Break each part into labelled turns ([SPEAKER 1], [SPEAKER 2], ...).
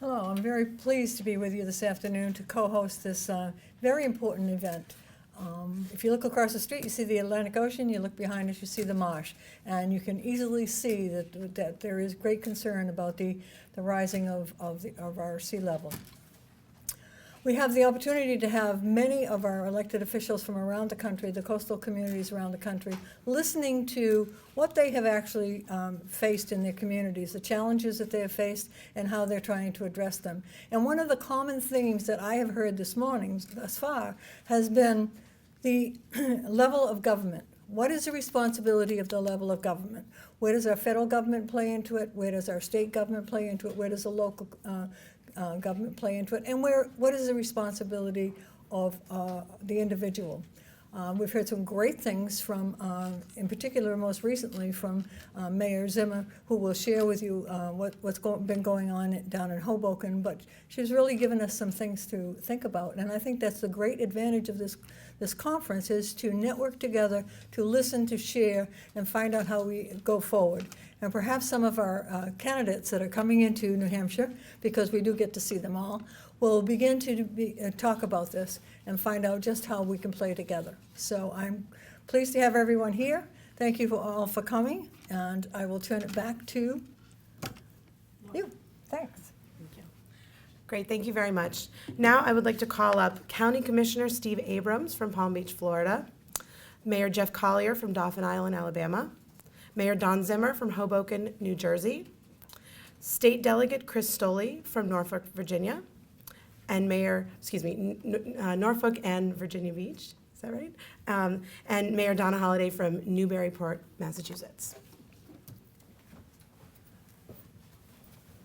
[SPEAKER 1] Hello, I'm very pleased to be with you this afternoon to co-host this very important event. If you look across the street, you see the Atlantic Ocean. You look behind us, you see the marsh. And you can easily see that there is great concern about the rising of our sea level. We have the opportunity to have many of our elected officials from around the country, the coastal communities around the country, listening to what they have actually faced in their communities, the challenges that they have faced, and how they're trying to address them. And one of the common themes that I have heard this morning thus far has been the level of government. What is the responsibility of the level of government? Where does our federal government play into it? Where does our state government play into it? Where does the local government play into it? And what is the responsibility of the individual? We've heard some great things from, in particular, most recently from Mayor Zimmer, who will share with you what's been going on down in Hoboken. But she's really given us some things to think about, and I think that's the great advantage of this conference, is to network together, to listen, to share, and find out how we go forward. And perhaps some of our candidates that are coming into New Hampshire, because we do get to see them all, will begin to talk about this and find out just how we can play together. So I'm pleased to have everyone here. Thank you all for coming, and I will turn it back to you. Thanks.
[SPEAKER 2] Thank you. Great, thank you very much. Now I would like to call up County Commissioner Steve Abrams from Palm Beach, Florida, Mayor Jeff Collier from Dauphin Island, Alabama, Mayor Don Zimmer from Hoboken, New Jersey, State Delegate Chris Stoley from Norfolk, Virginia, and Norfolk and Virginia Beach, is that right? And Mayor Donna Holliday from Newburyport, Massachusetts.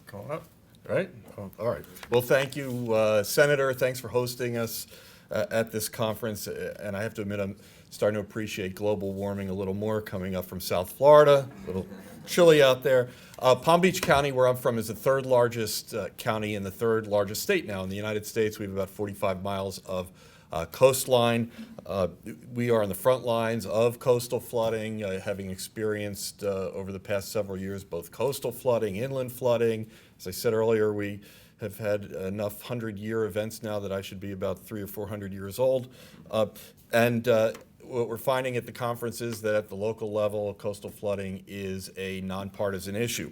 [SPEAKER 3] Come on up, right? Oh, all right. Well, thank you, Senator. Thanks for hosting us at this conference. And I have to admit, I'm starting to appreciate global warming a little more, coming up from South Florida, a little chilly out there. Palm Beach County, where I'm from, is the third largest county and the third largest state now in the United States. We have about 45 miles of coastline. We are on the front lines of coastal flooding, having experienced over the past several years both coastal flooding, inland flooding. As I said earlier, we have had enough 100-year events now that I should be about 300 or 400 years old. What we're finding at the conference is that at the local level, coastal flooding is a nonpartisan issue.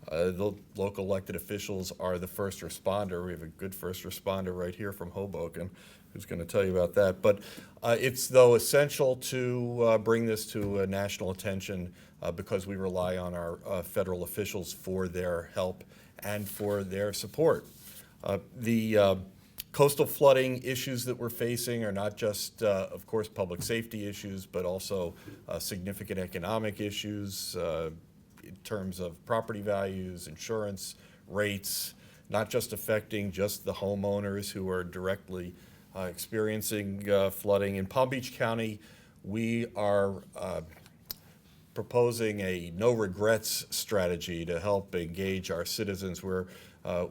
[SPEAKER 3] The local elected officials are the first responder. We have a good first responder right here from Hoboken who's going to tell you about that. But it's, though, essential to bring this to national attention because we rely on our federal officials for their help and for their support. The coastal flooding issues that we're facing are not just, of course, public safety issues, but also significant economic issues in terms of property values, insurance rates, not just affecting just the homeowners who are directly experiencing flooding. In Palm Beach County, we are proposing a no regrets strategy to help engage our citizens, where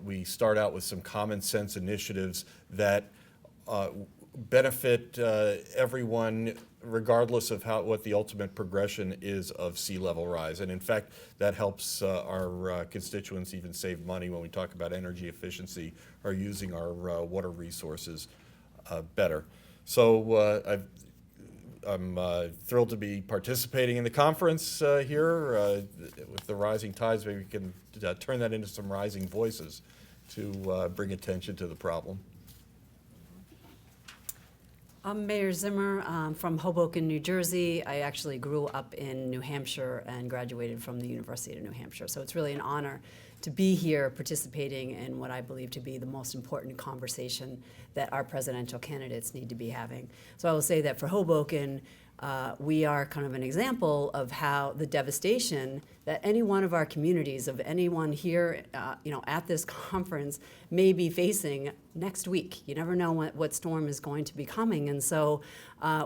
[SPEAKER 3] we start out with some common sense initiatives that benefit everyone regardless of what the ultimate progression is of sea level rise. And in fact, that helps our constituents even save money when we talk about energy efficiency or using our water resources better. So I'm thrilled to be participating in the conference here. With the rising tides, maybe we can turn that into some rising voices to bring attention to the problem.
[SPEAKER 4] I'm Mayor Zimmer from Hoboken, New Jersey. I actually grew up in New Hampshire and graduated from the University of New Hampshire. So it's really an honor to be here participating in what I believe to be the most important conversation that our presidential candidates need to be having. So I will say that for Hoboken, we are kind of an example of how the devastation that any one of our communities, of anyone here at this conference, may be facing next week. You never know what storm is going to be coming. And so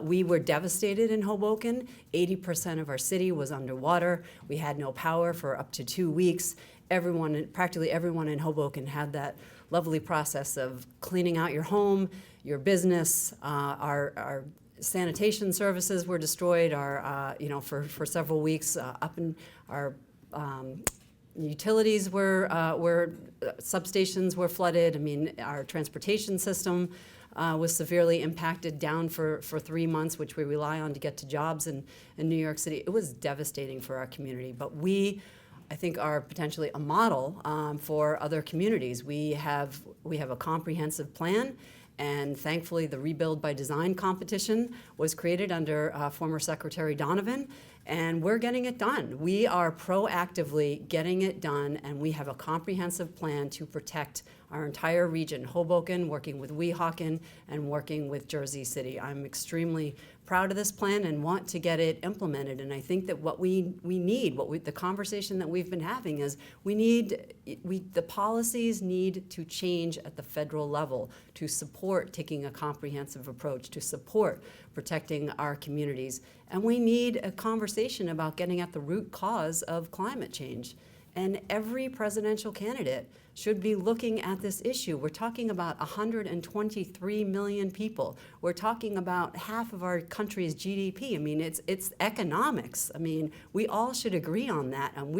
[SPEAKER 4] we were devastated in Hoboken. 80% of our city was underwater. We had no power for up to 2 weeks. Practically everyone in Hoboken had that lovely process of cleaning out your home, your business. Our sanitation services were destroyed for several weeks. Up in our utilities substations were flooded. I mean, our transportation system was severely impacted, down for 3 months, which we rely on to get to jobs in New York City. It was devastating for our community, but we, I think, are potentially a model for other communities. We have a comprehensive plan, and thankfully the Rebuild by Design competition was created under former Secretary Donovan, and we're getting it done. We are proactively getting it done, and we have a comprehensive plan to protect our entire region, Hoboken, working with Weehawken, and working with Jersey City. I'm extremely proud of this plan and want to get it implemented. And I think that what we need, the conversation that we've been having is the policies need to change at the federal level to support taking a comprehensive approach, to support protecting our communities. And we need a conversation about getting at the root cause of climate change. And every presidential candidate should be looking at this issue. We're talking about 123 million people. We're talking about half of our country's GDP. I mean, it's economics. I mean, we all should agree on that, and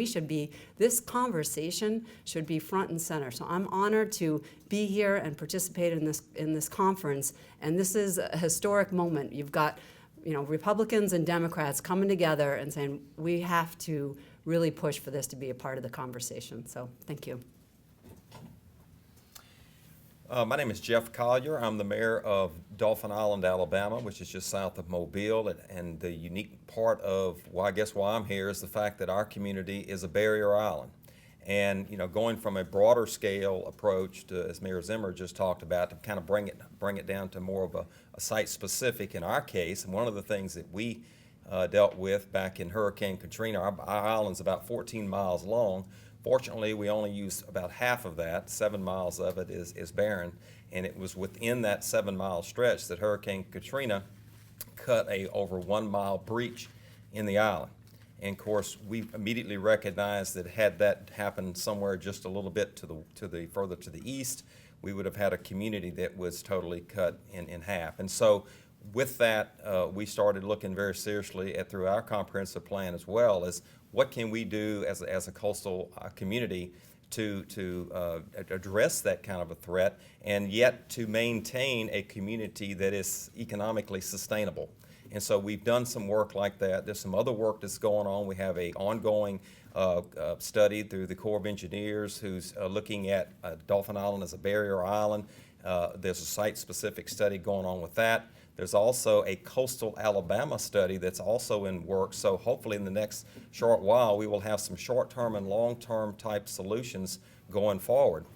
[SPEAKER 4] this conversation should be front and center. So I'm honored to be here and participate in this conference, and this is a historic moment. You've got, Republicans and Democrats coming together and saying, we have to really push for this to be a part of the conversation. So thank you.
[SPEAKER 5] My name is Jeff Collier. I'm the mayor of Dauphin Island, Alabama, which is just south of Mobile. And the unique part of why I'm here is the fact that our community is a barrier island. And going from a broader scale approach to, as Mayor Zimmer just talked about, to kind of bring it down to more of a site specific in our case. And one of the things that we dealt with back in Hurricane Katrina, our island's about 14 miles long. Fortunately, we only use about half of that. 7 miles of it is barren, and it was within that 7-mile stretch that Hurricane Katrina cut a over 1 mile breach in the island. And of course, we immediately recognized that had that happened somewhere just a little bit further to the east, we would have had a community that was totally cut in half. And so with that, we started looking very seriously through our comprehensive plan as well as what can we do as a coastal community to address that kind of a threat, and yet to maintain a community that is economically sustainable. And so we've done some work like that. There's some other work that's going on. We have an ongoing study through the Corps of Engineers who's looking at Dauphin Island as a barrier island. There's a site-specific study going on with that. There's also a coastal Alabama study that's also in work. So hopefully in the next short while, we will have some short-term and long-term type solutions going forward.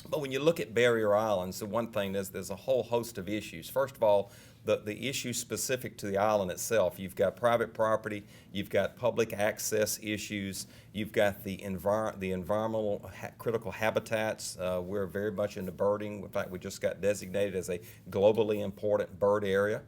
[SPEAKER 5] But when you look at barrier islands, the one thing is there's a whole host of issues. First of all, the issues specific to the island itself. You've got private property, you've got public access issues, you've got the environmental critical habitats. We're very much into birding. In fact, we just got designated as a globally important bird area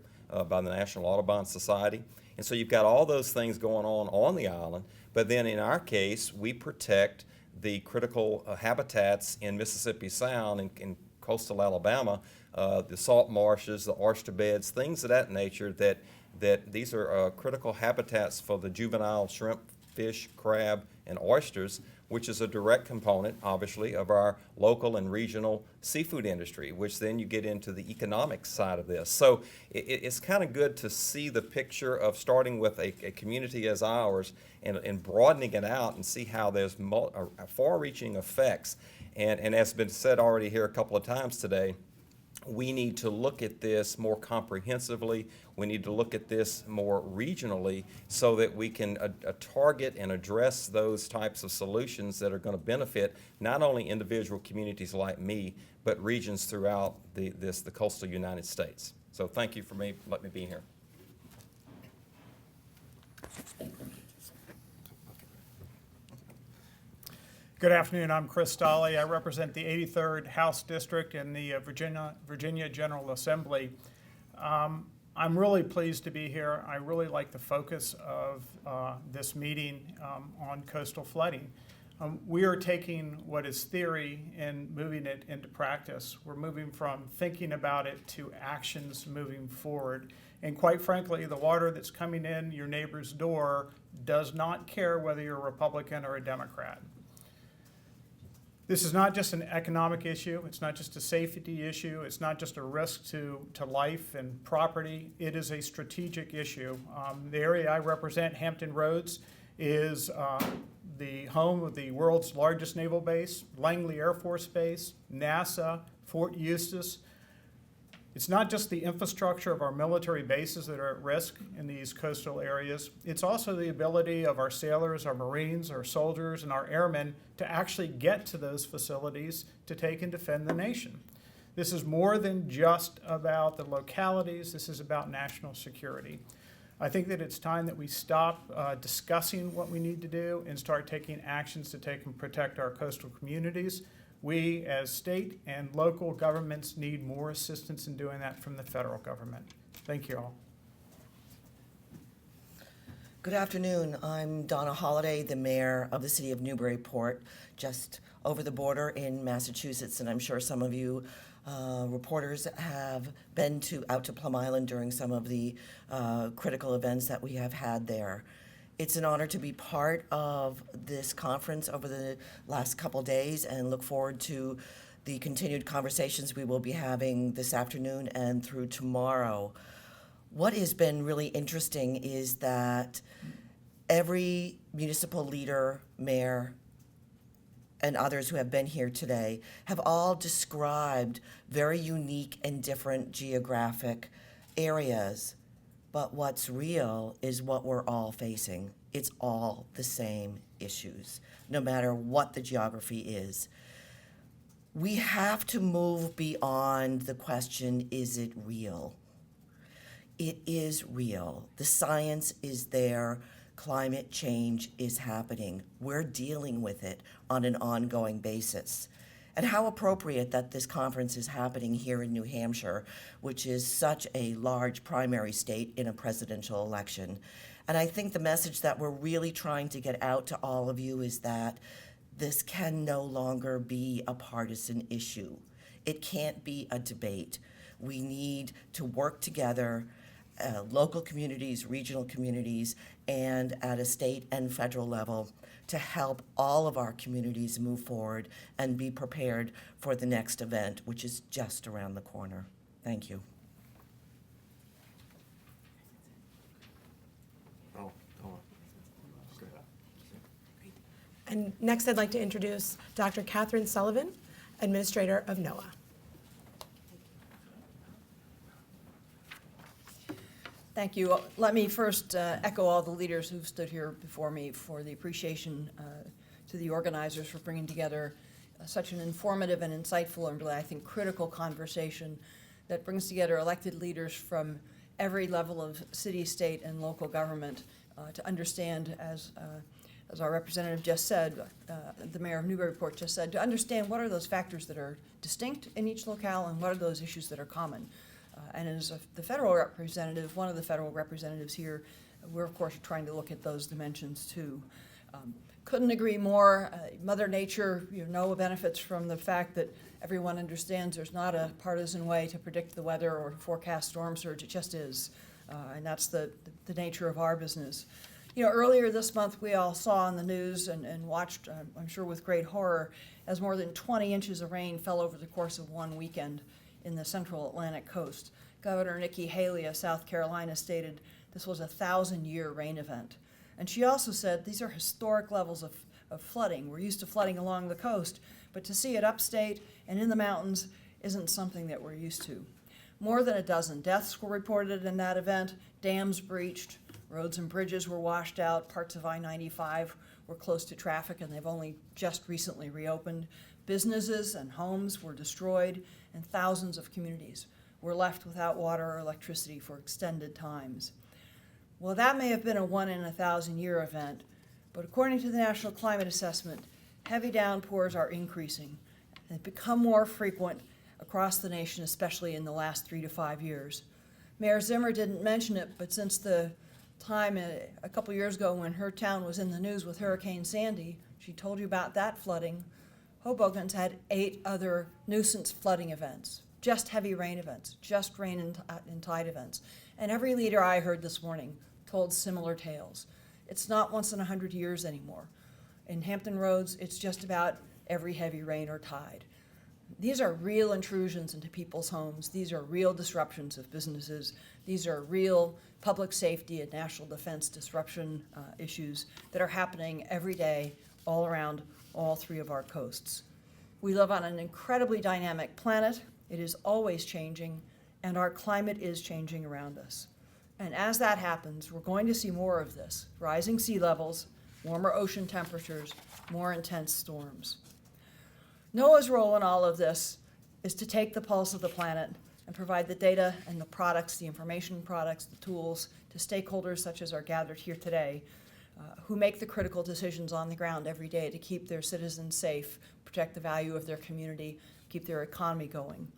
[SPEAKER 5] by the National Audubon Society. And so you've got all those things going on the island, but then in our case, we protect the critical habitats in Mississippi Sound in coastal Alabama, the salt marshes, the oyster beds, things of that nature that these are critical habitats for the juvenile shrimp, fish, crab, and oysters, which is a direct component, obviously, of our local and regional seafood industry, which then you get into the economic side of this. So it's kind of good to see the picture of starting with a community as ours and broadening it out and see how there's far-reaching effects. And as has been said already here a couple of times today, we need to look at this more comprehensively. We need to look at this more regionally so that we can target and address those types of solutions that are going to benefit not only individual communities like me, but regions throughout the coastal United States. So thank you for letting me be here.
[SPEAKER 6] Good afternoon. I'm Chris Stolle. I represent the 83rd House District in the Virginia General Assembly. I'm really pleased to be here. I really like the focus of this meeting on coastal flooding. We are taking what is theory and moving it into practice. We're moving from thinking about it to actions moving forward. And quite frankly, the water that's coming in your neighbor's door does not care whether you're a Republican or a Democrat. This is not just an economic issue, it's not just a safety issue, it's not just a risk to life and property, it is a strategic issue. The area I represent, Hampton Roads, is the home of the world's largest naval base, Langley Air Force Base, NASA, Fort Eustis. It's not just the infrastructure of our military bases that are at risk in these coastal areas. It's also the ability of our sailors, our Marines, our soldiers, and our airmen to actually get to those facilities to take and defend the nation. This is more than just about the localities. This is about national security. I think that it's time that we stop discussing what we need to do and start taking actions to take and protect our coastal communities. We, as state and local governments, need more assistance in doing that from the federal government. Thank you all.
[SPEAKER 7] Good afternoon. I'm Donna Holliday, the mayor of the city of Newburyport, just over the border in Massachusetts, and I'm sure some of you reporters have been out to Plum Island during some of the critical events that we have had there. It's an honor to be part of this conference over the last couple days and look forward to the continued conversations we will be having this afternoon and through tomorrow. What has been really interesting is that every municipal leader, mayor, and others who have been here today have all described very unique and different geographic areas. But what's real is what we're all facing. It's all the same issues, no matter what the geography is. We have to move beyond the question, is it real? It is real. The science is there. Climate change is happening. We're dealing with it on an ongoing basis. And how appropriate that this conference is happening here in New Hampshire, which is such a large primary state in a presidential election. And I think the message that we're really trying to get out to all of you is that this can no longer be a partisan issue. It can't be a debate. We need to work together, local communities, regional communities, and at a state and federal level to help all of our communities move forward and be prepared for the next event, which is just around the corner. Thank you.
[SPEAKER 2] And next, I'd like to introduce Dr. Catherine Sullivan, Administrator of NOAA.
[SPEAKER 8] Thank you. Let me first echo all the leaders who've stood here before me for the appreciation to the organizers for bringing together such an informative and insightful and really, I think, critical conversation that brings together elected leaders from every level of city, state, and local government to understand, as our representative just said, the mayor of Newburyport just said, to understand what are those factors that are distinct in each locale and what are those issues that are common. And as the federal representative, one of the federal representatives here, we're of course trying to look at those dimensions too. Couldn't agree more. Mother Nature, NOAA benefits from the fact that everyone understands there's not a partisan way to predict the weather or forecast storm surge. It just is, and that's the nature of our business. Earlier this month, we all saw on the news and watched, I'm sure with great horror, as more than 20 inches of rain fell over the course of one weekend in the central Atlantic coast. Governor Nikki Haley of South Carolina stated this was a 1,000-year rain event. And she also said these are historic levels of flooding. We're used to flooding along the coast, but to see it upstate and in the mountains isn't something that we're used to. More than a dozen deaths were reported in that event, dams breached, roads and bridges were washed out, parts of I-95 were closed to traffic and they've only just recently reopened. Businesses and homes were destroyed, and thousands of communities were left without water or electricity for extended times. Well, that may have been a 1 in 1,000-year event, but according to the National Climate Assessment, heavy downpours are increasing and become more frequent across the nation, especially in the last 3 to 5 years. Mayor Zimmer didn't mention it, but since the time a couple years ago when her town was in the news with Hurricane Sandy, she told you about that flooding. Hoboken's had 8 other nuisance flooding events, just heavy rain events, just rain and tide events. And every leader I heard this morning told similar tales. It's not once in 100 years anymore. In Hampton Roads, it's just about every heavy rain or tide. These are real intrusions into people's homes. These are real disruptions of businesses. These are real public safety and national defense disruption issues that are happening every day all around all three of our coasts. We live on an incredibly dynamic planet. It is always changing, and our climate is changing around us. And as that happens, we're going to see more of this: rising sea levels, warmer ocean temperatures, more intense storms. NOAA's role in all of this is to take the pulse of the planet and provide the data and the products, the information products, the tools to stakeholders such as are gathered here today, who make the critical decisions on the ground every day to keep their citizens safe, protect the value of their community, keep their economy going.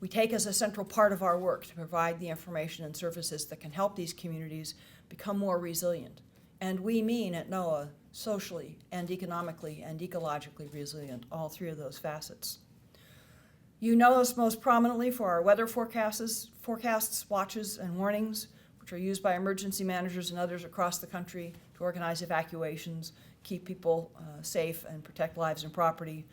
[SPEAKER 8] We take as a central part of our work to provide the information and services that can help these communities become more resilient. And we mean at NOAA socially and economically and ecologically resilient, all three of those facets. You know us most prominently for our weather forecasts, watches, and warnings, which are used by emergency managers and others across the country to organize evacuations, keep people safe, and protect lives and property.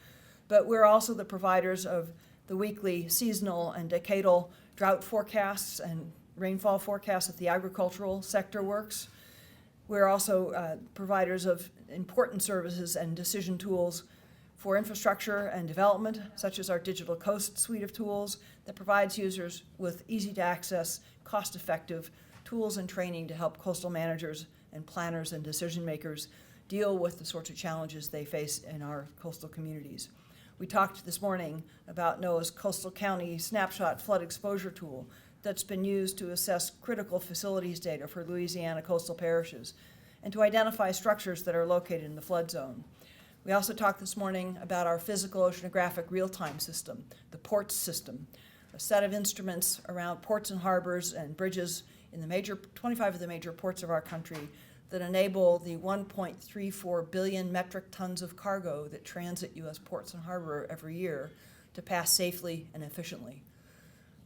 [SPEAKER 8] But we're also the providers of the weekly, seasonal, and decadal drought forecasts and rainfall forecasts that the agricultural sector works. We're also providers of important services and decision tools for infrastructure and development, such as our Digital Coast suite of tools that provides users with easy-to-access, cost-effective tools and training to help coastal managers and planners and decision-makers deal with the sorts of challenges they face in our coastal communities. We talked this morning about NOAA's Coastal County Snapshot Flood Exposure Tool that's been used to assess critical facilities data for Louisiana coastal parishes and to identify structures that are located in the flood zone. We also talked this morning about our physical oceanographic real-time system, the PORTS system, a set of instruments around ports and harbors and bridges in the 25 of the major ports of our country that enable the 1.34 billion metric tons of cargo that transit U.S. ports and harbor every year to pass safely and efficiently.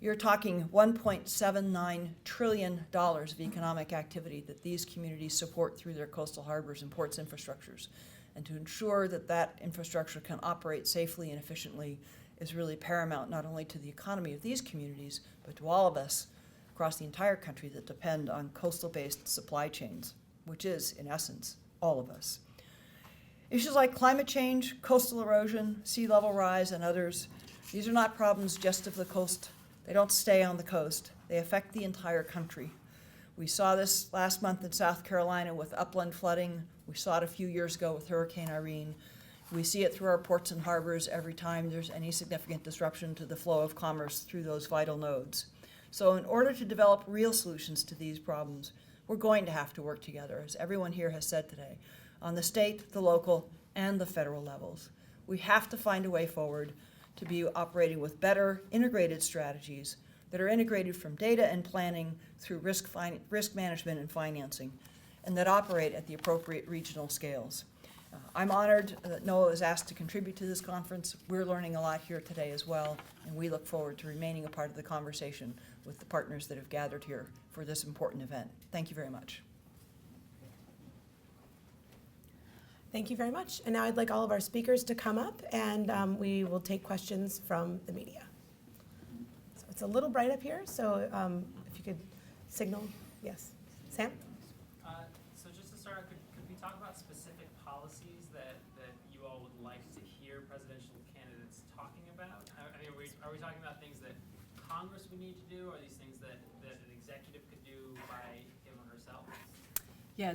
[SPEAKER 8] You're talking $1.79 trillion of economic activity that these communities support through their coastal harbors and ports infrastructures. And to ensure that that infrastructure can operate safely and efficiently is really paramount, not only to the economy of these communities, but to all of us across the entire country that depend on coastal-based supply chains, which is, in essence, all of us. Issues like climate change, coastal erosion, sea level rise, and others, these are not problems just of the coast. They don't stay on the coast. They affect the entire country. We saw this last month in South Carolina with upland flooding. We saw it a few years ago with Hurricane Irene. We see it through our ports and harbors every time there's any significant disruption to the flow of commerce through those vital nodes. So in order to develop real solutions to these problems, we're going to have to work together, as everyone here has said today, on the state, the local, and the federal levels. We have to find a way forward to be operating with better integrated strategies that are integrated from data and planning through risk management and financing, and that operate at the appropriate regional scales. I'm honored that NOAA is asked to contribute to this conference. We're learning a lot here today as well, and we look forward to remaining a part of the conversation with the partners that have gathered here for this important event. Thank you very much.
[SPEAKER 2] Thank you very much. And now I'd like all of our speakers to come up, and we will take questions from the media. So it's a little bright up here, so if you could signal. Yes. Sam?
[SPEAKER 9] So just to start, could we talk about specific policies that you all would like to hear presidential candidates talking about? I mean, are we talking about things that Congress would need to do, or are these things that an executive could do by him or herself?
[SPEAKER 4] Yeah,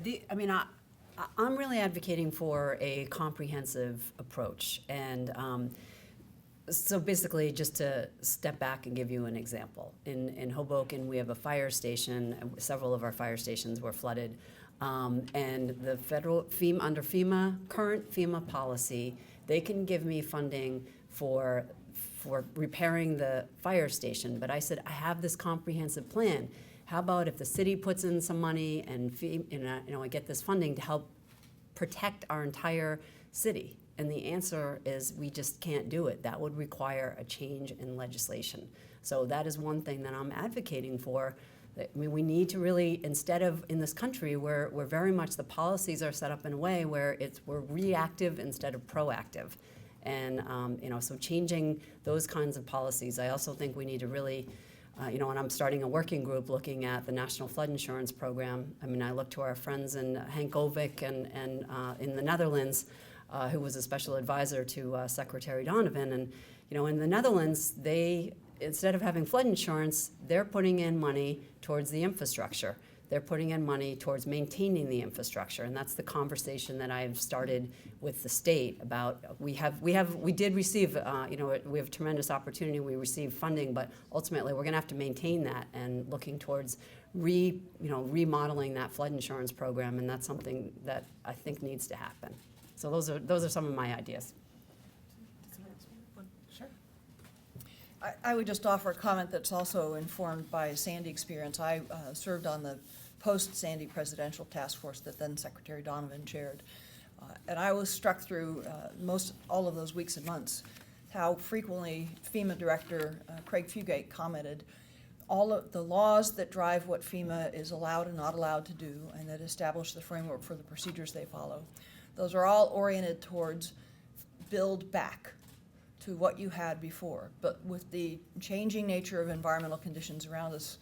[SPEAKER 4] I'm really advocating for a comprehensive approach. And so basically, just to step back and give you an example. In Hoboken, we have a fire station. Several of our fire stations were flooded. And the federal under FEMA, current FEMA policy, they can give me funding for repairing the fire station. But I said, I have this comprehensive plan. How about if the city puts in some money and I get this funding to help protect our entire city? And the answer is we just can't do it. That would require a change in legislation. So that is one thing that I'm advocating for. I mean, we need to really, instead of in this country where very much the policies are set up in a way where we're reactive instead of proactive. And, so changing those kinds of policies. I also think we need to really, and I'm starting a working group looking at the National Flood Insurance Program. I mean, I look to our friends in Henk Ovik and in the Netherlands, who was a special advisor to Secretary Donovan. And, in the Netherlands, instead of having flood insurance, they're putting in money towards the infrastructure. They're putting in money towards maintaining the infrastructure, and that's the conversation that I've started with the state about. We did receive, we have tremendous opportunity. We received funding, but ultimately we're going to have to maintain that and looking towards remodeling that flood insurance program, and that's something that I think needs to happen. So those are some of my ideas.
[SPEAKER 2] Sure.
[SPEAKER 8] I would just offer a comment that's also informed by Sandy experience. I served on the post-Sandy presidential task force that then Secretary Donovan chaired. And I was struck through all of those weeks and months how frequently FEMA Director Craig Fugate commented all of the laws that drive what FEMA is allowed and not allowed to do and that establish the framework for the procedures they follow. Those are all oriented towards build back to what you had before. But with the changing nature of environmental conditions around us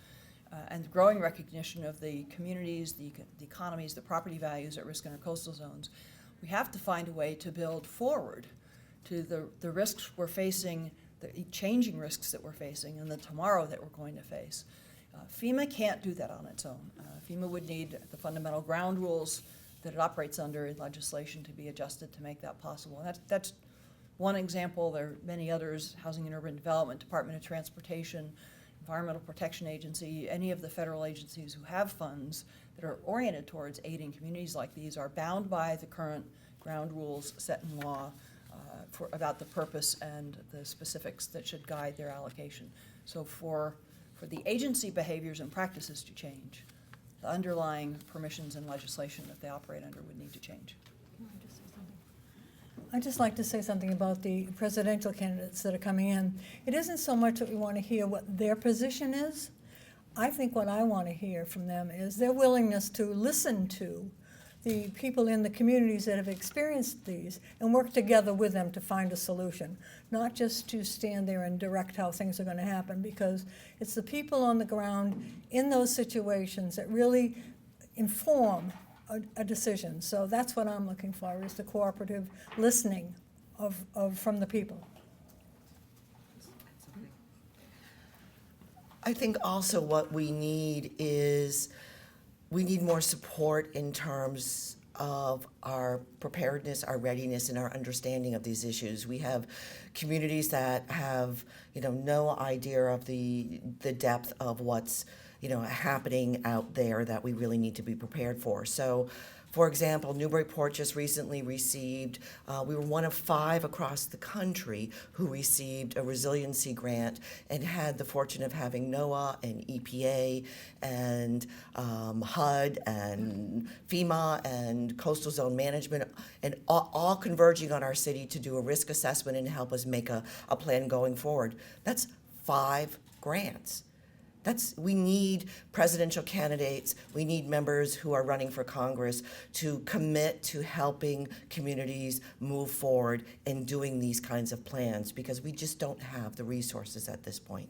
[SPEAKER 8] and the growing recognition of the communities, the economies, the property values at risk in our coastal zones, we have to find a way to build forward to the risks we're facing, the changing risks that we're facing, and the tomorrow that we're going to face. FEMA can't do that on its own. FEMA would need the fundamental ground rules that it operates under in legislation to be adjusted to make that possible. And that's one example. There are many others: Housing and Urban Development, Department of Transportation, Environmental Protection Agency. Any of the federal agencies who have funds that are oriented towards aiding communities like these are bound by the current ground rules set in law about the purpose and the specifics that should guide their allocation. So for the agency behaviors and practices to change, the underlying permissions and legislation that they operate under would need to change.
[SPEAKER 1] I'd just like to say something about the presidential candidates that are coming in. It isn't so much that we want to hear what their position is. I think what I want to hear from them is their willingness to listen to the people in the communities that have experienced these and work together with them to find a solution, not just to stand there and direct how things are going to happen, because it's the people on the ground in those situations that really inform a decision. So that's what I'm looking for, is the cooperative listening from the people.
[SPEAKER 7] I think also what we need is we need more support in terms of our preparedness, our readiness, and our understanding of these issues. We have communities that have, no idea of the depth of what's, happening out there that we really need to be prepared for. So, for example, Newburyport just recently received, we were one of 5 across the country who received a resiliency grant and had the fortune of having NOAA and EPA and HUD and FEMA and Coastal Zone Management and all converging on our city to do a risk assessment and help us make a plan going forward. That's 5 grants. We need presidential candidates, we need members who are running for Congress to commit to helping communities move forward and doing these kinds of plans, because we just don't have the resources at this point.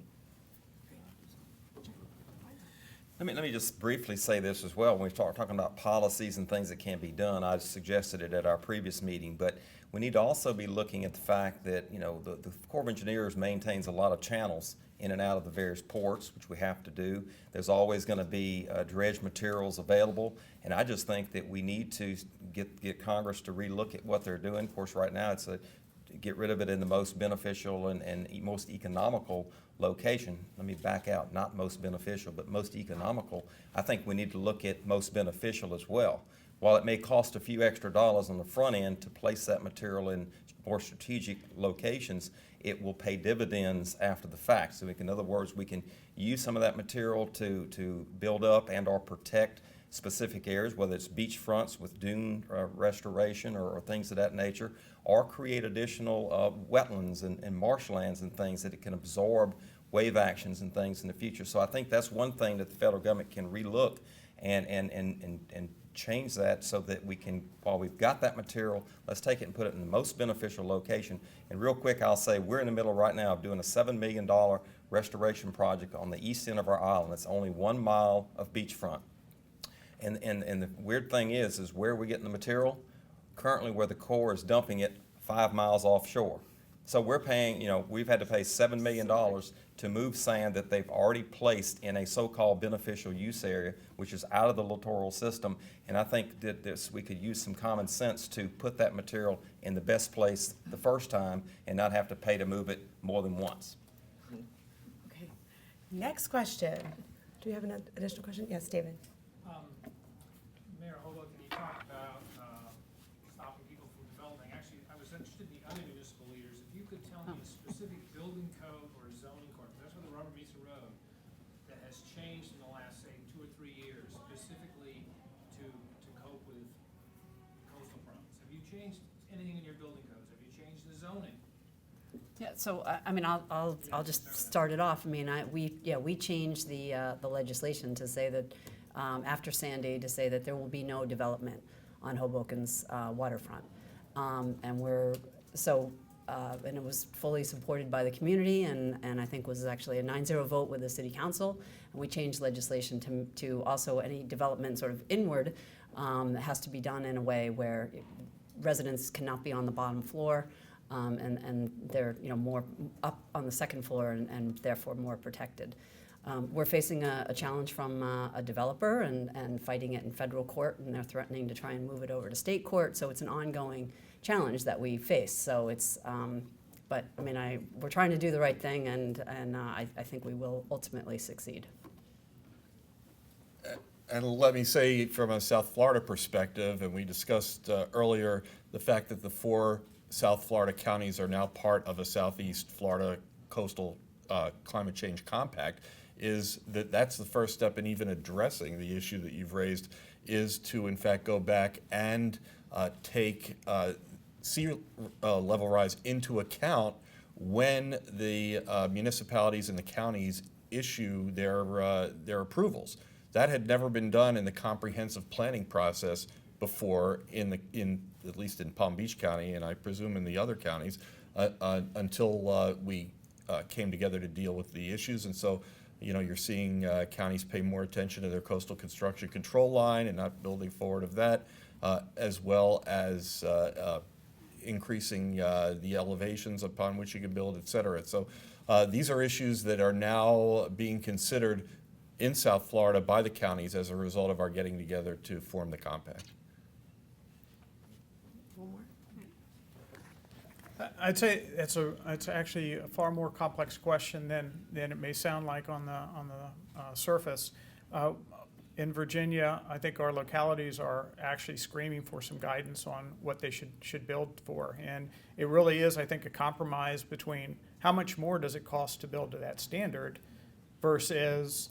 [SPEAKER 5] Let me just briefly say this as well. When we start talking about policies and things that can be done, I suggested it at our previous meeting, but we need to also be looking at the fact that, the Corps of Engineers maintains a lot of channels in and out of the various ports, which we have to do. There's always going to be dredge materials available, and I just think that we need to get Congress to relook at what they're doing. Of course, right now it's get rid of it in the most beneficial and most economical location. Let me back out, not most beneficial, but most economical. I think we need to look at most beneficial as well. While it may cost a few extra dollars on the front end to place that material in more strategic locations, it will pay dividends after the fact. So in other words, we can use some of that material to build up and or protect specific areas, whether it's beach fronts with dune restoration or things of that nature, or create additional wetlands and marshlands and things that it can absorb wave actions and things in the future. So I think that's one thing that the federal government can relook and change that so that we can, while we've got that material, let's take it and put it in the most beneficial location. And real quick, I'll say, we're in the middle right now of doing a $7 million restoration project on the east end of our island. It's only 1 mile of beachfront. And the weird thing is where we're getting the material, currently where the Corps is dumping it 5 miles offshore. So we're paying, you know, we've had to pay $7 million to move sand that they've already placed in a so-called beneficial use area, which is out of the littoral system. And I think that we could use some common sense to put that material in the best place the first time and not have to pay to move it more than once.
[SPEAKER 2] Okay. Next question. Do you have an additional question? Yes, David.
[SPEAKER 6] Mayor Hoboken, you talked about stopping people from developing. Actually, I was interested in the other municipal leaders. If you could tell me a specific building code or zoning code, that's where the rubber meets the road, that has changed in the last, say, 2 or 3 years, specifically to cope with coastal problems. Have you changed anything in your building codes? Have you changed the zoning?
[SPEAKER 4] Yeah, so I mean, I'll just start it off. I mean, we changed the legislation to say that after Sandy, to say that there will be no development on Hoboken's waterfront, and and it was fully supported by the community, and I think was actually a 9-0 vote with the city council. And we changed legislation to also any development sort of inward has to be done in a way where residents cannot be on the bottom floor. And they're, you know, more up on the second floor and therefore more protected. We're facing a challenge from a developer and fighting it in federal court, and they're threatening to try and move it over to state court. So it's an ongoing challenge that we face. So it's, but I mean, we're trying to do the right thing, and I think we will ultimately succeed.
[SPEAKER 3] And let me say, from a South Florida perspective, and we discussed earlier the fact that the 4 South Florida counties are now part of a Southeast Florida Coastal Climate Change Compact, is that's the first step in even addressing the issue that you've raised, is to in fact go back and take sea level rise into account when the municipalities and the counties issue their approvals. That had never been done in the comprehensive planning process before, at least in Palm Beach County, and I presume in the other counties, until we came together to deal with the issues. And so, you know, you're seeing counties pay more attention to their coastal construction control line and not building forward of that, as well as increasing the elevations upon which you can build, et cetera. So these are issues that are now being considered in South Florida by the counties as a result of our getting together to form the compact.
[SPEAKER 6] I'd say it's actually a far more complex question than it may sound like on the surface. In Virginia, I think our localities are actually screaming for some guidance on what they should build for. And it really is, I think, a compromise between how much more does it cost to build to that standard versus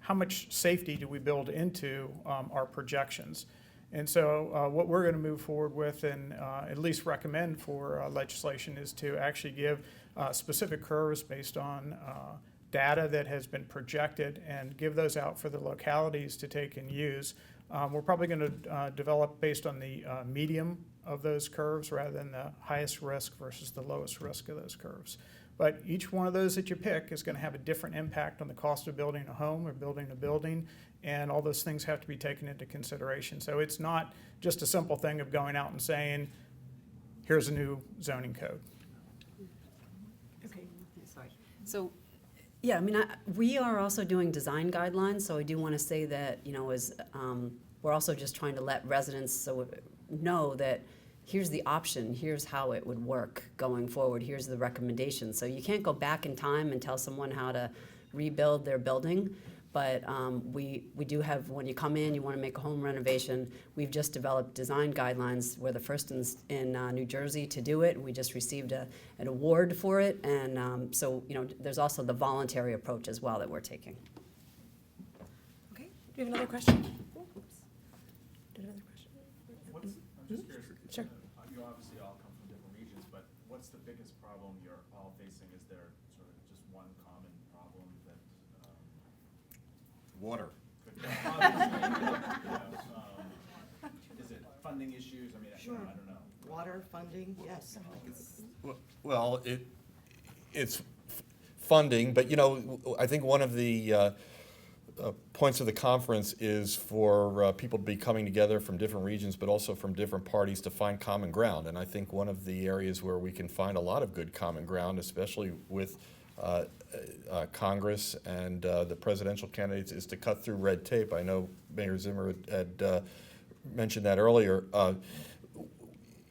[SPEAKER 6] how much safety do we build into our projections. And so what we're going to move forward with and at least recommend for legislation is to actually give specific curves based on data that has been projected and give those out for the localities to take and use. We're probably going to develop based on the medium of those curves rather than the highest risk versus the lowest risk of those curves. But each one of those that you pick is going to have a different impact on the cost of building a home or building a building, and all those things have to be taken into consideration. So it's not just a simple thing of going out and saying, here's a new zoning code.
[SPEAKER 4] Okay, sorry. So, yeah, I mean, we are also doing design guidelines, so I do want to say that, you know, we're also just trying to let residents know that here's the option, here's how it would work going forward, here's the recommendation. So you can't go back in time and tell someone how to rebuild their building, but we do have, when you come in, you want to make a home renovation, we've just developed design guidelines. We're the first in New Jersey to do it. We just received an award for it, and so, you know, there's also the voluntary approach as well that we're taking.
[SPEAKER 2] Okay, do you have another question? Oops. Do you have another question?
[SPEAKER 10] I'm just curious.
[SPEAKER 2] Sure.
[SPEAKER 10] You obviously all come from different regions, but what's the biggest problem you're all facing? Is there sort of just one common problem that
[SPEAKER 3] Water.
[SPEAKER 10] could be obviously, funding issues? I mean,
[SPEAKER 7] Sure.
[SPEAKER 10] I don't know.
[SPEAKER 7] Water funding, yes.
[SPEAKER 3] Well, it's funding, but, I think one of the points of the conference is for people to be coming together from different regions, but also from different parties to find common ground. And I think one of the areas where we can find a lot of good common ground, especially with Congress and the presidential candidates, is to cut through red tape. I know Mayor Zimmer had mentioned that earlier.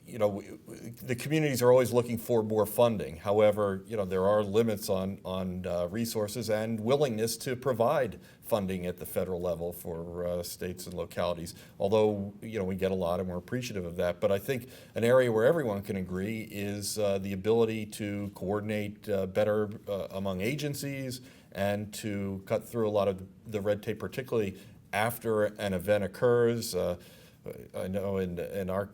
[SPEAKER 3] The communities are always looking for more funding. However, there are limits on resources and willingness to provide funding at the federal level for states and localities. Although, we get a lot and we're appreciative of that. But I think an area where everyone can agree is the ability to coordinate better among agencies and to cut through a lot of the red tape, particularly after an event occurs. I know in our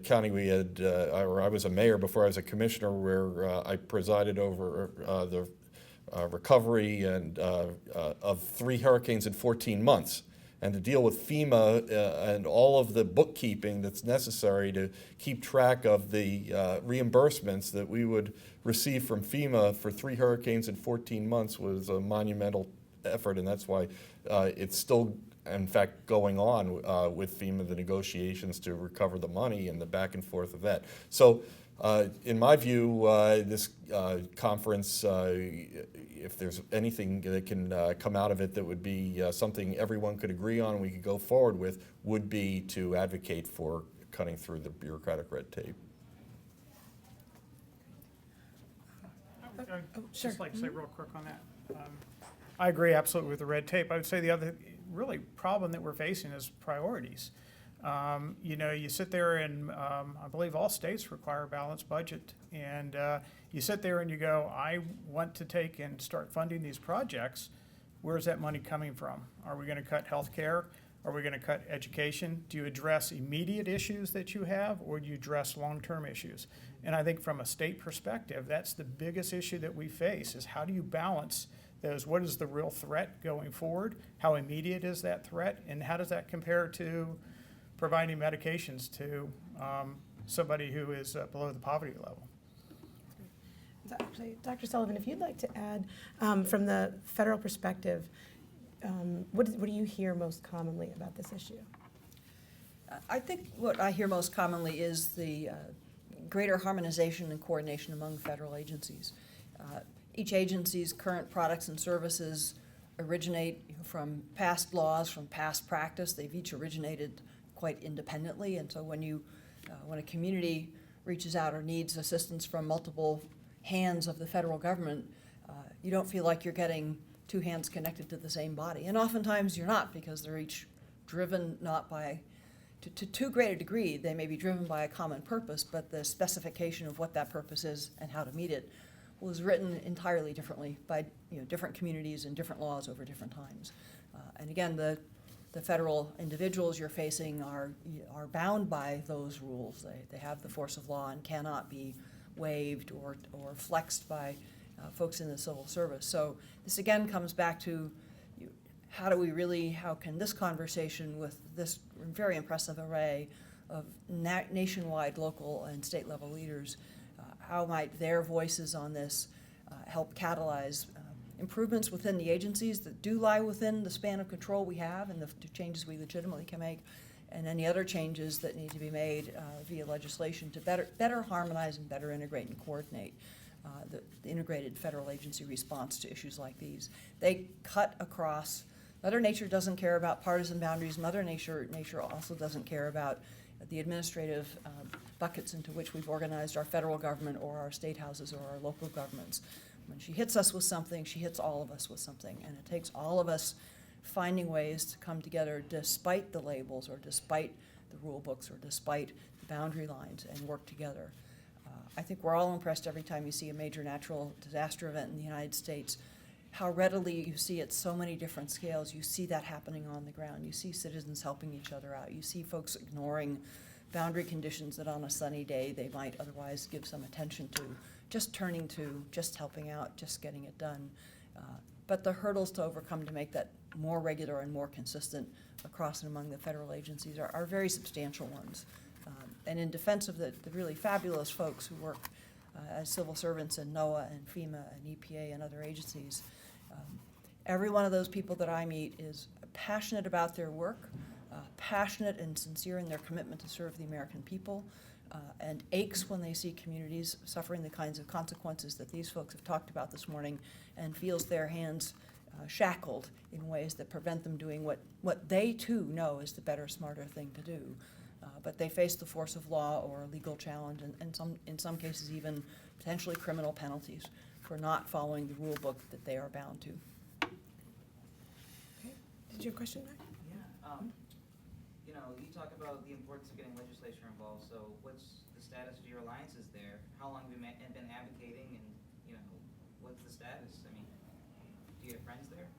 [SPEAKER 3] county we had, or I was a mayor before I was a commissioner, where I presided over the recovery and of 3 hurricanes in 14 months. And to deal with FEMA and all of the bookkeeping that's necessary to keep track of the reimbursements that we would receive from FEMA for 3 hurricanes in 14 months was a monumental effort, and that's why it's still, in fact, going on with FEMA, the negotiations to recover the money and the back and forth of that. So in my view, this conference, if there's anything that can come out of it that would be something everyone could agree on and we could go forward with, would be to advocate for cutting through the bureaucratic red tape.
[SPEAKER 6] I'd just like to say real quick on that. I agree absolutely with the red tape. I would say the other really problem that we're facing is priorities. You sit there and I believe all states require a balanced budget. And you sit there and you go, I want to take and start funding these projects. Where's that money coming from? Are we going to cut health care? Are we going to cut education? Do you address immediate issues that you have, or do you address long-term issues? And I think from a state perspective, that's the biggest issue that we face, is how do you balance those? What is the real threat going forward? How immediate is that threat? And how does that compare to providing medications to somebody who is below the poverty level?
[SPEAKER 2] Actually, Dr. Sullivan, if you'd like to add, from the federal perspective, what do you hear most commonly about this issue?
[SPEAKER 8] I think what I hear most commonly is the greater harmonization and coordination among federal agencies. Each agency's current products and services originate from past laws, from past practice. They've each originated quite independently, and so when a community reaches out or needs assistance from multiple hands of the federal government, you don't feel like you're getting 2 hands connected to the same body. And oftentimes you're not, because they're each driven not by, to too great a degree, they may be driven by a common purpose, but the specification of what that purpose is and how to meet it was written entirely differently by different communities and different laws over different times. And again, the federal individuals you're facing are bound by those rules. They have the force of law and cannot be waived or flexed by folks in the civil service. So this again comes back to how can this conversation with this very impressive array of nationwide, local, and state level leaders, how might their voices on this help catalyze improvements within the agencies that do lie within the span of control we have and the changes we legitimately can make, and any other changes that need to be made via legislation to better harmonize and better integrate and coordinate the integrated federal agency response to issues like these. They cut across. Mother Nature doesn't care about partisan boundaries. Mother Nature also doesn't care about the administrative buckets into which we've organized our federal government or our state houses or our local governments. When she hits us with something, she hits all of us with something, and it takes all of us finding ways to come together despite the labels or despite the rule books or despite the boundary lines and work together. I think we're all impressed every time you see a major natural disaster event in the United States, how readily you see at so many different scales. You see that happening on the ground. You see citizens helping each other out. You see folks ignoring boundary conditions that on a sunny day they might otherwise give some attention to, just turning to, just helping out, just getting it done. But the hurdles to overcome to make that more regular and more consistent across and among the federal agencies are very substantial ones. And in defense of the really fabulous folks who work as civil servants in NOAA and FEMA and EPA and other agencies, every one of those people that I meet is passionate about their work, passionate and sincere in their commitment to serve the American people, and aches when they see communities suffering the kinds of consequences that these folks have talked about this morning, and feels their hands shackled in ways that prevent them doing what they too know is the better, smarter thing to do. But they face the force of law or a legal challenge, and in some cases even potentially criminal penalties for not following the rule book that they are bound to.
[SPEAKER 2] Okay. Did you have a question, Mac?
[SPEAKER 11] Yeah, you know, you talk about the importance of getting legislature involved, so what's the status of your alliances there? How long have you been advocating, and, you know, what's the status? I mean, do you have friends there?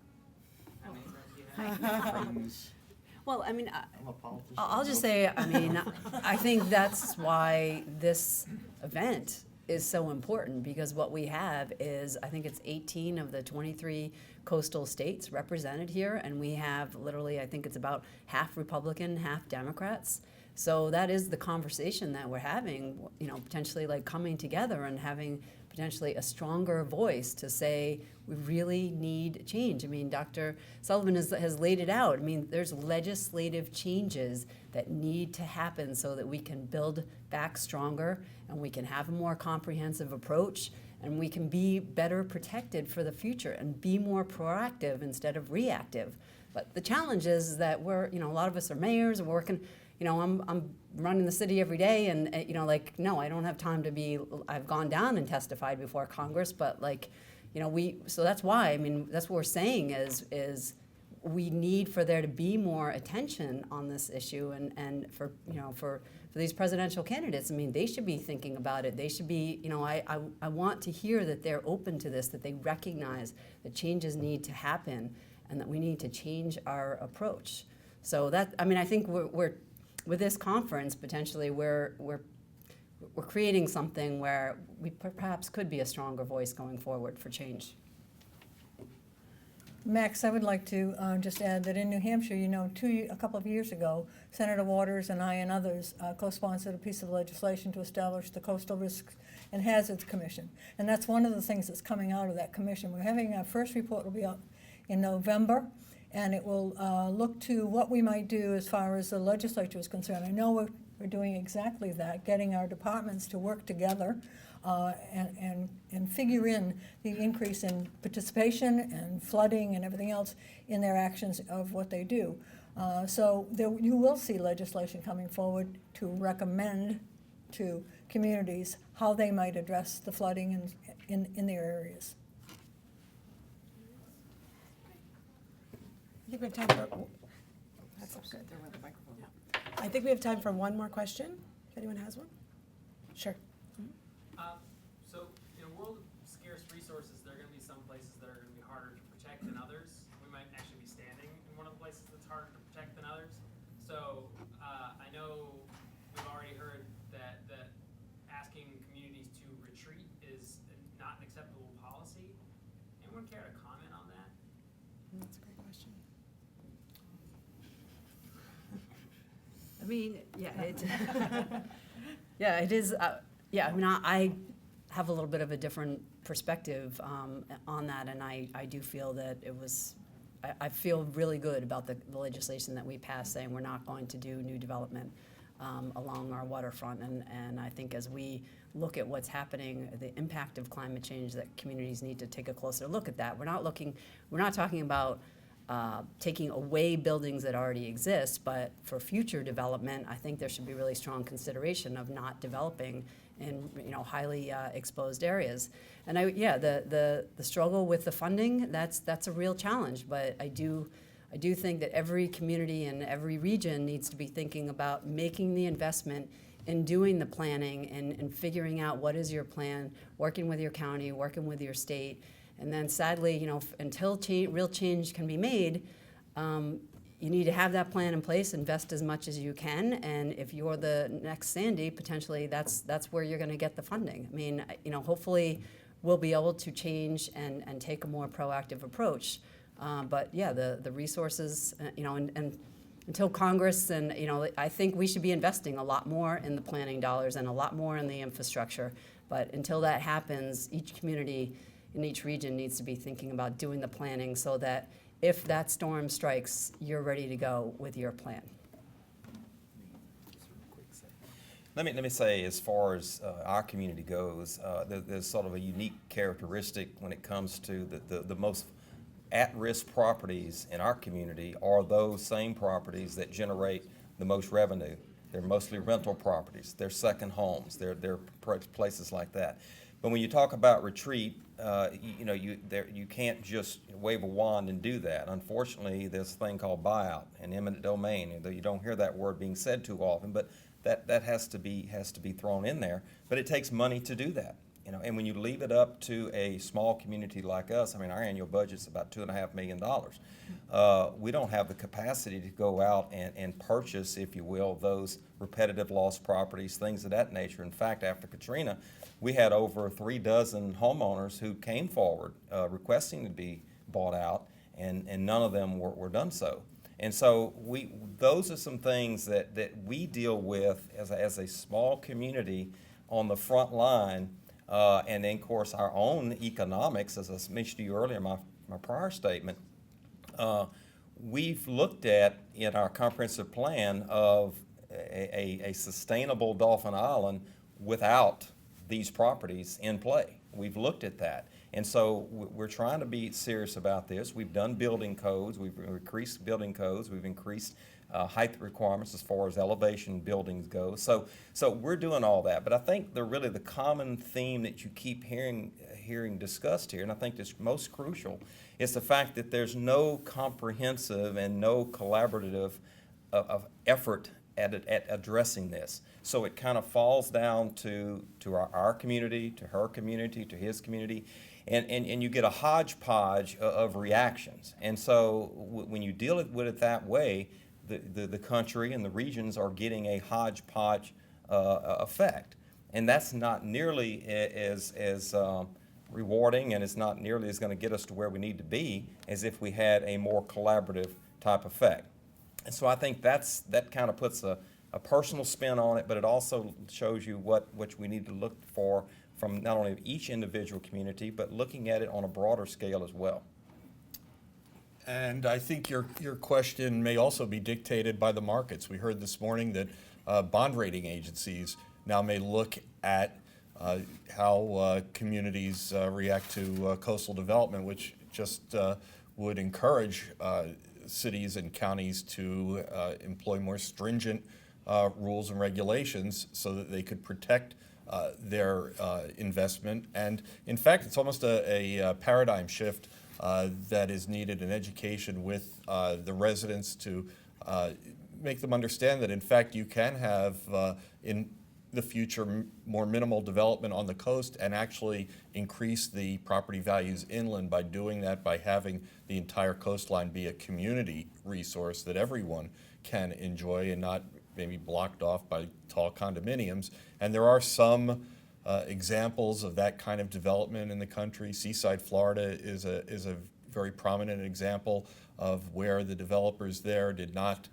[SPEAKER 11] How many friends do you have?
[SPEAKER 4] Well, I mean,
[SPEAKER 10] I'm a politician.
[SPEAKER 4] I'll just say, I mean, I think that's why this event is so important, because what we have is, I think it's 18 of the 23 coastal states represented here, and we have literally, I think it's about half Republican, half Democrats. So that is the conversation that we're having, you know, potentially like coming together and having potentially a stronger voice to say we really need change. I mean, Dr. Sullivan has laid it out. I mean, there's legislative changes that need to happen so that we can build back stronger and we can have a more comprehensive approach and we can be better protected for the future and be more proactive instead of reactive. But the challenge is that we're, you know, a lot of us are mayors, we're working, you know, I'm running the city every day, and you know, like, no, I don't have time to be. I've gone down and testified before Congress, but like, you know, so that's why. I mean, that's what we're saying is we need for there to be more attention on this issue, and for, you know, for these presidential candidates. I mean, they should be thinking about it. They should be, you know, I want to hear that they're open to this, that they recognize that changes need to happen, and that we need to change our approach. So that, I mean, I think we're with this conference, potentially, we're creating something where we perhaps could be a stronger voice going forward for change.
[SPEAKER 1] Max, I would like to just add that in New Hampshire, you know, a couple of years ago, Senator Waters and I and others co-sponsored a piece of legislation to establish the Coastal Risks and Hazards Commission. And that's one of the things that's coming out of that commission. We're having our first report will be out in November, and it will look to what we might do as far as the legislature is concerned. I know we're doing exactly that, getting our departments to work together and figure in the increase in participation and flooding and everything else in their actions of what they do. So you will see legislation coming forward to recommend to communities how they might address the flooding in their areas.
[SPEAKER 2] I think we have time for. That's good. I think we have time for one more question. If anyone has one, sure.
[SPEAKER 9] So in a world of scarce resources, there are going to be some places that are going to be harder to protect than others. We might actually be standing in one of the places that's harder to protect than others. So I know we've already heard that asking communities to retreat is not an acceptable policy. Anyone care to comment on that?
[SPEAKER 2] That's a great question.
[SPEAKER 4] I mean, yeah, yeah, it is. Yeah, I mean, I have a little bit of a different perspective on that, and I do feel that it was. I feel really good about the legislation that we passed, saying we're not going to do new development along our waterfront, and I think as we look at what's happening, the impact of climate change, that communities need to take a closer look at that. We're not talking about taking away buildings that already exist, but for future development, I think there should be really strong consideration of not developing in, you know, highly exposed areas. And the struggle with the funding, that's a real challenge. But I do think that every community and every region needs to be thinking about making the investment in doing the planning and figuring out what is your plan, working with your county, working with your state. And then sadly, you know, until real change can be made, you need to have that plan in place, invest as much as you can, and if you're the next Sandy, potentially that's where you're going to get the funding. I mean, you know, hopefully we'll be able to change and take a more proactive approach. But yeah, the resources, and until Congress I think we should be investing a lot more in the planning dollars and a lot more in the infrastructure. But until that happens, each community in each region needs to be thinking about doing the planning so that if that storm strikes, you're ready to go with your plan.
[SPEAKER 5] Let me say, as far as our community goes, there's sort of a unique characteristic when it comes to the most at-risk properties in our community are those same properties that generate the most revenue. They're mostly rental properties. They're second homes. They're places like that. But when you talk about retreat, you can't just wave a wand and do that. Unfortunately, there's a thing called buyout and eminent domain. Though you don't hear that word being said too often, but that has to be thrown in there. But it takes money to do that. And when you leave it up to a small community like us, I mean, our annual budget's about $2.5 million. We don't have the capacity to go out and purchase, if you will, those repetitive loss properties, things of that nature. In fact, after Katrina, we had over 3 dozen homeowners who came forward requesting to be bought out, and none of them were done so. And so those are some things that we deal with as a small community on the front line. And then, of course, our own economics, as I mentioned to you earlier in my prior statement, we've looked at in our comprehensive plan of a sustainable Dauphin Island without these properties in play. We've looked at that. And so we're trying to be serious about this. We've done building codes. We've increased building codes. We've increased height requirements as far as elevation buildings go. So we're doing all that. But I think the common theme that you keep hearing discussed here, and I think that's most crucial, is the fact that there's no comprehensive and no collaborative of effort at addressing this. So it kind of falls down to our community, to her community, to his community, and you get a hodgepodge of reactions. And so when you deal with it that way, the country and the regions are getting a hodgepodge effect. And that's not nearly as rewarding, and it's not nearly as going to get us to where we need to be as if we had a more collaborative type effect. And so I think that kind of puts a personal spin on it, but it also shows you what we need to look for from not only each individual community, but looking at it on a broader scale as well.
[SPEAKER 3] And I think your question may also be dictated by the markets. We heard this morning that bond rating agencies now may look at how communities react to coastal development, which just would encourage cities and counties to employ more stringent rules and regulations so that they could protect their investment. And in fact, it's almost a paradigm shift that is needed in education with the residents to make them understand that, in fact, you can have in the future more minimal development on the coast and actually increase the property values inland by doing that, by having the entire coastline be a community resource that everyone can enjoy and not maybe blocked off by tall condominiums. And there are some examples of that kind of development in the country. Seaside, Florida is a very prominent example of where the developers there did not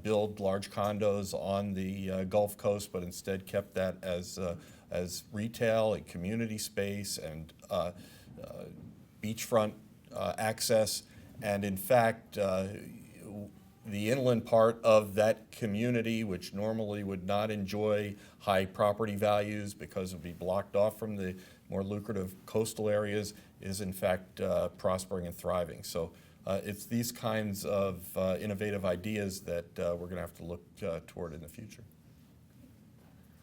[SPEAKER 3] build large condos on the Gulf Coast, but instead kept that as retail and community space and beachfront access. And in fact, the inland part of that community, which normally would not enjoy high property values because it would be blocked off from the more lucrative coastal areas, is in fact prospering and thriving. So it's these kinds of innovative ideas that we're going to have to look toward in the future.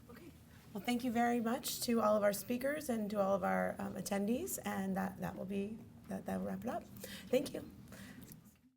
[SPEAKER 2] Okay. Well, thank you very much to all of our speakers and to all of our attendees, and that will wrap it up. Thank you.